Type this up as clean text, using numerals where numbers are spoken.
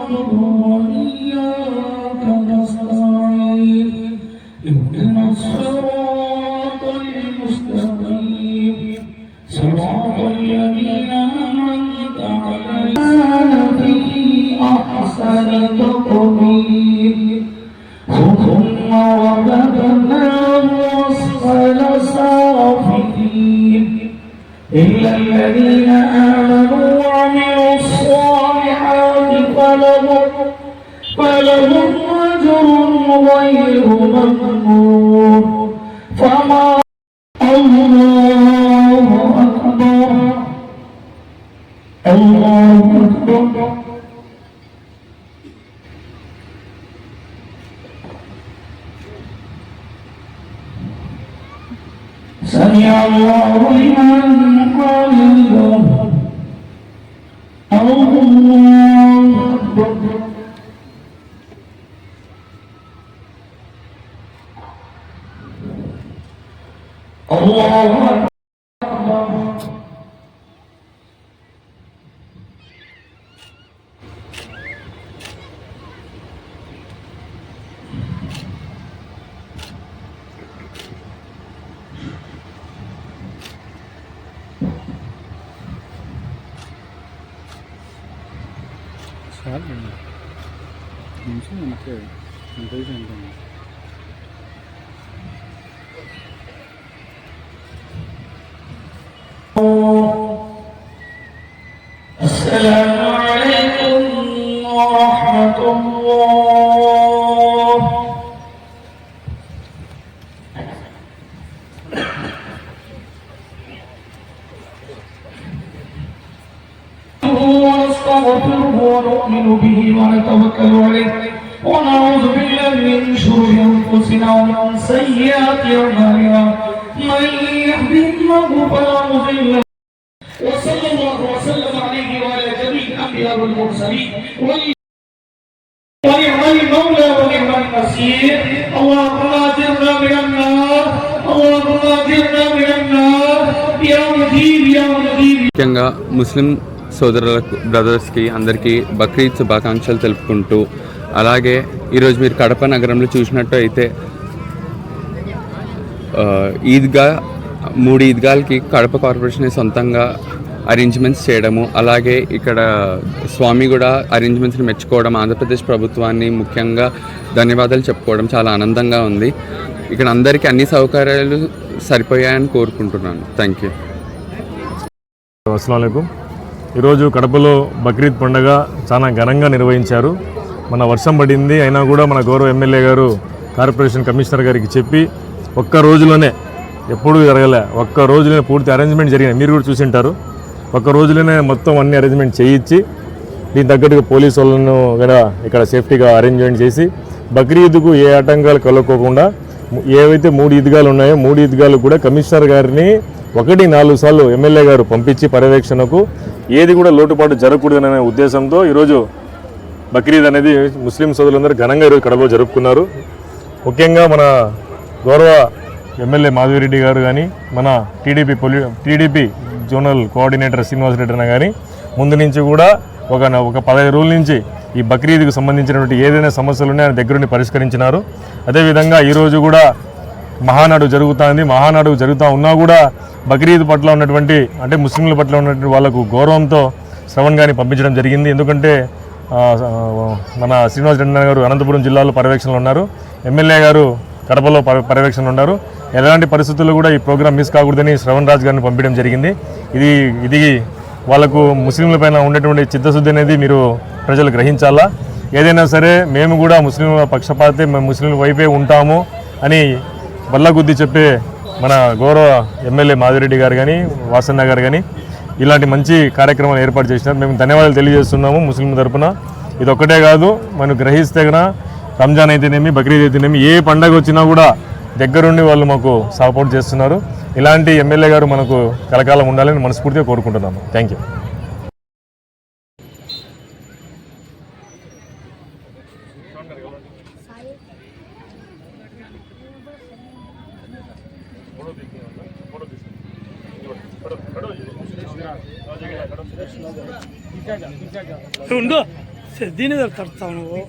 نعبد وإياك نستعين اهدنا الصراط المستقيم صراط الذين أنعمت عليهم في أحسن تقويم ثم رددناه أسفل سافلين إلا الذين آمنوا وعملوا الصالحات فلهم أجر غير ممنون فما الله أكبر الله أكبر سمع الله لمن حمده الله أكبر الله أكبر السلام عليكم ورحمة الله ونستغفره ونؤمن به ونتوكل عليه ونعوذ بالله من شرور أنفسنا ومن سيئات أعمالنا من يهده الله فلا مضل له وصلى الله وسلم عليه وعلى جميع الأنبياء والمرسلين ونعم المولى ونعم النصير اللهم أجرنا من النار اللهم أجرنا من النار يا مجيب يا مجيب. ముఖ్యంగా ముస్లిం సోదరులకు బ్రదర్స్కి అందరికీ బక్రీద్ శుభాకాంక్షలు తెలుపుకుంటూ అలాగే ఈరోజు మీరు కడప నగరంలో చూసినట్టు అయితే ఈద్గా 3 ఈద్గాలకి కడప కార్పొరేషన్ సొంతంగా అరేంజ్మెంట్స్ చేయడము అలాగే ఇక్కడ స్వామి కూడా అరేంజ్మెంట్స్ని మెచ్చుకోవడం ఆంధ్రప్రదేశ్ ప్రభుత్వాన్ని ముఖ్యంగా ధన్యవాదాలు చెప్పుకోవడం చాలా ఆనందంగా ఉంది. ఇక్కడ అందరికీ అన్ని సౌకర్యాలు సరిపోయాయని కోరుకుంటున్నాను. Thank you. అస్సలాము అలైకుం. ఈరోజు కడపలో బక్రీద్ పండుగ చాలా ఘనంగా నిర్వహించారు. మన వర్షం పడింది అయినా కూడా మన గౌరవ ఎమ్మెల్యే గారు కార్పొరేషన్ కమిషనర్ గారికి చెప్పి ఒక్క రోజులోనే ఎప్పుడూ జరగలే ఒక్క రోజులోనే పూర్తి అరేంజ్మెంట్ జరిగినాయి. మీరు కూడా చూసింటారు. ఒక్క రోజులోనే మొత్తం అన్ని అరేంజ్మెంట్ చేయించి దీని తగ్గట్టుగా పోలీసు వాళ్ళను కూడా ఇక్కడ సేఫ్టీగా అరేంజ్మెంట్ చేసి బక్రీద్కు ఏ ఆటంకాలు కలుక్కోకుండా ఏవైతే 3 ఈద్గాలు ఉన్నాయో 3 ఈద్గాలు కూడా కమిషనర్ గారిని 1-4 సార్లు ఎమ్మెల్యే గారు పంపించి పర్యవేక్షణకు ఏది కూడా లోటుపాటు జరగకూడదనే ఉద్దేశంతో ఈరోజు బక్రీద్ అనేది ముస్లిం సోదరులందరూ ఘనంగా ఈరోజు కడపలో జరుపుకున్నారు. ముఖ్యంగా మన గౌరవ ఎమ్మెల్యే మాధవిరెడ్డి గారు కానీ మన టీడీపీ జోనల్ కోఆర్డినేటర్ శ్రీనివాసరెడ్డి అన్న కానీ ముందు నుంచి కూడా ఒక 15 రోజుల నుంచి ఈ బక్రీద్కు సంబంధించినటువంటి ఏదైనా సమస్యలు ఉన్నాయో ఆయన దగ్గరుండి పరిష్కరించినారు. అదేవిధంగా ఈరోజు కూడా మహానాడు జరుగుతుంది. మహానాడు జరుగుతూ ఉన్నా కూడా బక్రీద్ పట్ల ఉన్నటువంటి అంటే ముస్లింల పట్ల ఉన్నటువంటి వాళ్ళకు గౌరవంతో శ్రవణ్ గారిని పంపించడం జరిగింది. ఎందుకంటే మన శ్రీనివాసరెడ్డి గారు అనంతపురం జిల్లాలో పర్యవేక్షణలో ఉన్నారు, ఎమ్మెల్యే గారు కడపలో పర్యవేక్షణలో ఉన్నారు. ఎలాంటి పరిస్థితుల్లో కూడా ఈ ప్రోగ్రాం మిస్ కాకూడదని శ్రవణ్ రాజ్ గారిని పంపించడం జరిగింది. ఇది వాళ్ళకు ముస్లింలపైన ఉండేటువంటి చిత్తశుద్ధి అనేది మీరు ప్రజలు గ్రహించాలా. ఏదైనా సరే మేము కూడా ముస్లింల పక్షపాతే మేము ముస్లింల వైపే ఉంటాము అని బల్లగుద్ది చెప్పే మన గౌరవ ఎమ్మెల్యే మాధవిరెడ్డి గారు కానీ వాసన్న గారు కానీ ఇలాంటి మంచి కార్యక్రమాలు ఏర్పాటు చేసినారు. మేము ధన్యవాదాలు తెలియజేస్తున్నాము ముస్లిం తరఫున. ఇది ఒక్కటే కాదు, మనం గ్రహిస్తే కన్నా రంజాన్ అయితేనేమి బక్రీద్ అయితేనేమి ఏ పండగ వచ్చినా కూడా దగ్గరుండి వాళ్ళు మాకు సపోర్ట్ చేస్తున్నారు. ఇలాంటి ఎమ్మెల్యే గారు మనకు కలకాలం ఉండాలని మనస్ఫూర్తిగా కోరుకుంటున్నాము. Thank you. దీని తడతావు నువ్వు